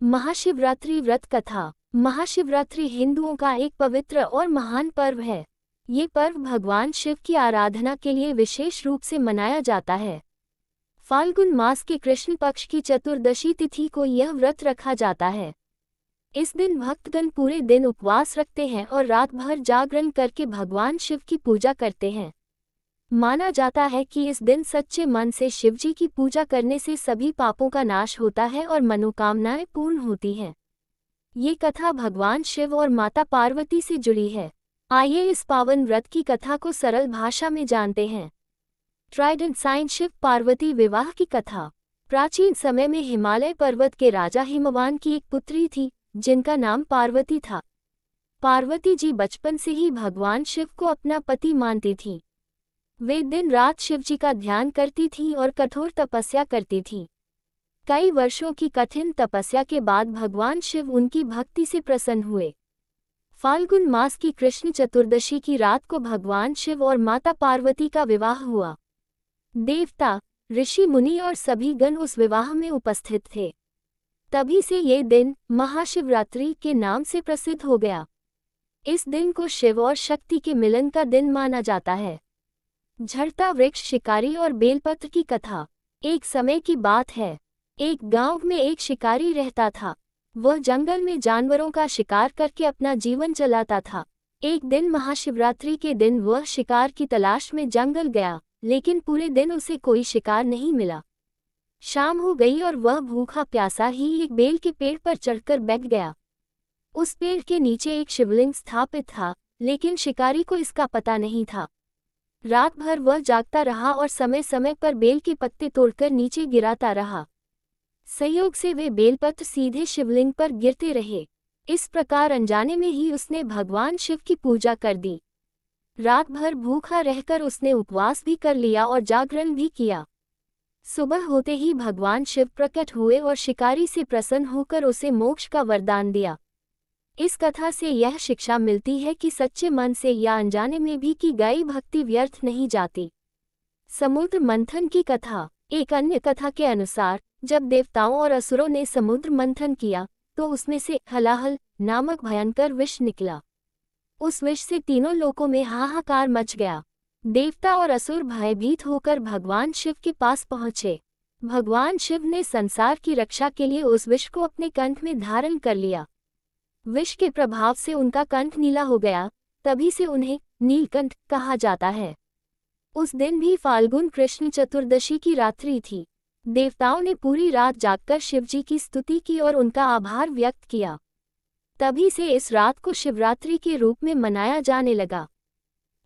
महाशिवरात्रि व्रत कथा। महाशिवरात्रि हिंदुओं का एक पवित्र और महान पर्व है। ये पर्व भगवान शिव की आराधना के लिए विशेष रूप से मनाया जाता है। फाल्गुन मास के कृष्ण पक्ष की चतुर्दशी तिथि को यह व्रत रखा जाता है। इस दिन भक्तगण पूरे दिन उपवास रखते हैं और रात भर जागरण करके भगवान शिव की पूजा करते हैं। माना जाता है कि इस दिन सच्चे मन से शिवजी की पूजा करने से सभी पापों का नाश होता है और मनोकामनाएं पूर्ण होती हैं। ये कथा भगवान शिव और माता पार्वती से जुड़ी है। आइए इस पावन व्रत की कथा को सरल भाषा में जानते हैं। ट्राइडेंट साइन शिव पार्वती विवाह की कथा। प्राचीन समय में हिमालय पर्वत के राजा हिमवान की एक पुत्री थी, जिनका नाम पार्वती था। पार्वती जी बचपन से ही भगवान शिव को अपना पति मानती थीं। वे दिन रात शिवजी का ध्यान करती थीं और कठोर तपस्या करती थीं। कई वर्षों की कठिन तपस्या के बाद भगवान शिव उनकी भक्ति से प्रसन्न हुए। फाल्गुन मास की कृष्ण चतुर्दशी की रात को भगवान शिव और माता पार्वती का विवाह हुआ। देवता, ऋषि मुनि और सभी गण उस विवाह में उपस्थित थे। तभी से ये दिन महाशिवरात्रि के नाम से प्रसिद्ध हो गया। इस दिन को शिव और शक्ति के मिलन का दिन माना जाता है। झड़ता वृक्ष शिकारी और बेलपत्र की कथा। एक समय की बात है, एक गांव में एक शिकारी रहता था। वह जंगल में जानवरों का शिकार करके अपना जीवन चलाता था। एक दिन महाशिवरात्रि के दिन वह शिकार की तलाश में जंगल गया, लेकिन पूरे दिन उसे कोई शिकार नहीं मिला। शाम हो गई और वह भूखा प्यासा ही एक बेल के पेड़ पर चढ़कर बैठ गया। उस पेड़ के नीचे एक शिवलिंग स्थापित था, लेकिन शिकारी को इसका पता नहीं था। रात भर वह जागता रहा और समय समय पर बेल के पत्ते तोड़कर नीचे गिराता रहा। संयोग से वे बेलपत्र सीधे शिवलिंग पर गिरते रहे। इस प्रकार अनजाने में ही उसने भगवान शिव की पूजा कर दी। रात भर भूखा रहकर उसने उपवास भी कर लिया और जागरण भी किया। सुबह होते ही भगवान शिव प्रकट हुए और शिकारी से प्रसन्न होकर उसे मोक्ष का वरदान दिया। इस कथा से यह शिक्षा मिलती है कि सच्चे मन से या अनजाने में भी की गई भक्ति व्यर्थ नहीं जाती। समुद्र मंथन की कथा। एक अन्य कथा के अनुसार जब देवताओं और असुरों ने समुद्र मंथन किया तो उसमें से हलाहल नामक भयंकर विष निकला। उस विष से तीनों लोकों में हाहाकार मच गया। देवता और असुर भयभीत होकर भगवान शिव के पास पहुंचे। भगवान शिव ने संसार की रक्षा के लिए उस विष को अपने कंठ में धारण कर लिया। विष के प्रभाव से उनका कंठ नीला हो गया, तभी से उन्हें नीलकंठ कहा जाता है। उस दिन भी फाल्गुन कृष्ण चतुर्दशी की रात्रि थी। देवताओं ने पूरी रात जागकर शिवजी की स्तुति की और उनका आभार व्यक्त किया। तभी से इस रात को शिवरात्रि के रूप में मनाया जाने लगा।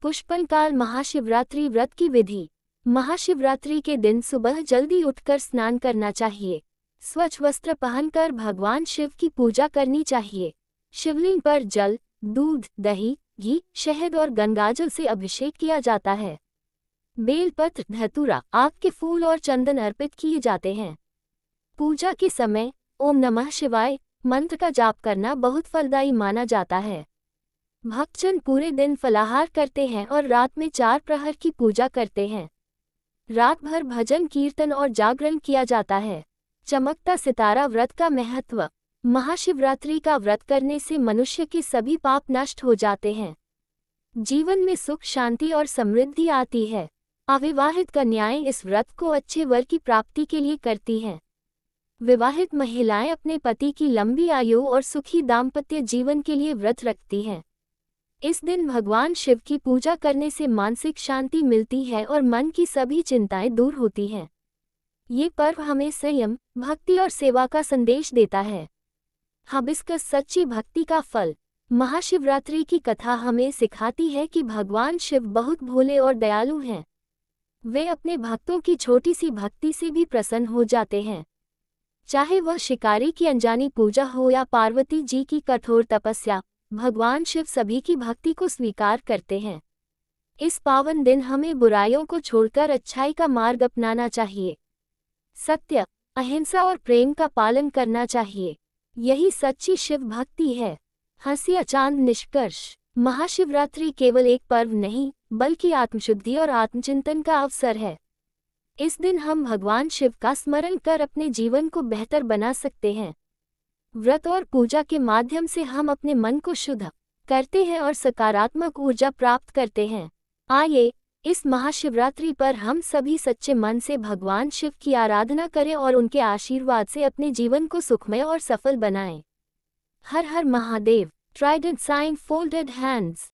पुष्पन काल महाशिवरात्रि व्रत की विधि। महाशिवरात्रि के दिन सुबह जल्दी उठकर स्नान करना चाहिए। स्वच्छ वस्त्र पहनकर भगवान शिव की पूजा करनी चाहिए। शिवलिंग पर जल, दूध, दही, घी, शहद और गंगाजल से अभिषेक किया जाता है। बेलपत्र, धतूरा, आक के फूल और चंदन अर्पित किए जाते हैं। पूजा के समय ओम नमः शिवाय मंत्र का जाप करना बहुत फलदायी माना जाता है। भक्तजन पूरे दिन फलाहार करते हैं और रात में 4 प्रहर की पूजा करते हैं। रात भर भजन कीर्तन और जागरण किया जाता है। चमकता सितारा व्रत का महत्व। महाशिवरात्रि का व्रत करने से मनुष्य के सभी पाप नष्ट हो जाते हैं। जीवन में सुख, शांति और समृद्धि आती है। अविवाहित कन्याएं इस व्रत को अच्छे वर की प्राप्ति के लिए करती हैं। विवाहित महिलाएं अपने पति की लंबी आयु और सुखी दाम्पत्य जीवन के लिए व्रत रखती हैं। इस दिन भगवान शिव की पूजा करने से मानसिक शांति मिलती है और मन की सभी चिंताएं दूर होती हैं। ये पर्व हमें संयम, भक्ति और सेवा का संदेश देता है। हिबिस्कस सच्ची भक्ति का फल। महाशिवरात्रि की कथा हमें सिखाती है कि भगवान शिव बहुत भोले और दयालु हैं। वे अपने भक्तों की छोटी सी भक्ति से भी प्रसन्न हो जाते हैं। चाहे वह शिकारी की अनजानी पूजा हो या पार्वती जी की कठोर तपस्या, भगवान शिव सभी की भक्ति को स्वीकार करते हैं। इस पावन दिन हमें बुराइयों को छोड़कर अच्छाई का मार्ग अपनाना चाहिए। सत्य, अहिंसा और प्रेम का पालन करना चाहिए। यही सच्ची शिव भक्ति है। हंसिया चांद निष्कर्ष। महाशिवरात्रि केवल एक पर्व नहीं, बल्कि आत्मशुद्धि और आत्मचिंतन का अवसर है। इस दिन हम भगवान शिव का स्मरण कर अपने जीवन को बेहतर बना सकते हैं। व्रत और पूजा के माध्यम से हम अपने मन को शुद्ध करते हैं और सकारात्मक ऊर्जा प्राप्त करते हैं। आइए इस महाशिवरात्रि पर हम सभी सच्चे मन से भगवान शिव की आराधना करें और उनके आशीर्वाद से अपने जीवन को सुखमय और सफल बनाएं। हर हर Mahadev. Trident sign folded hands.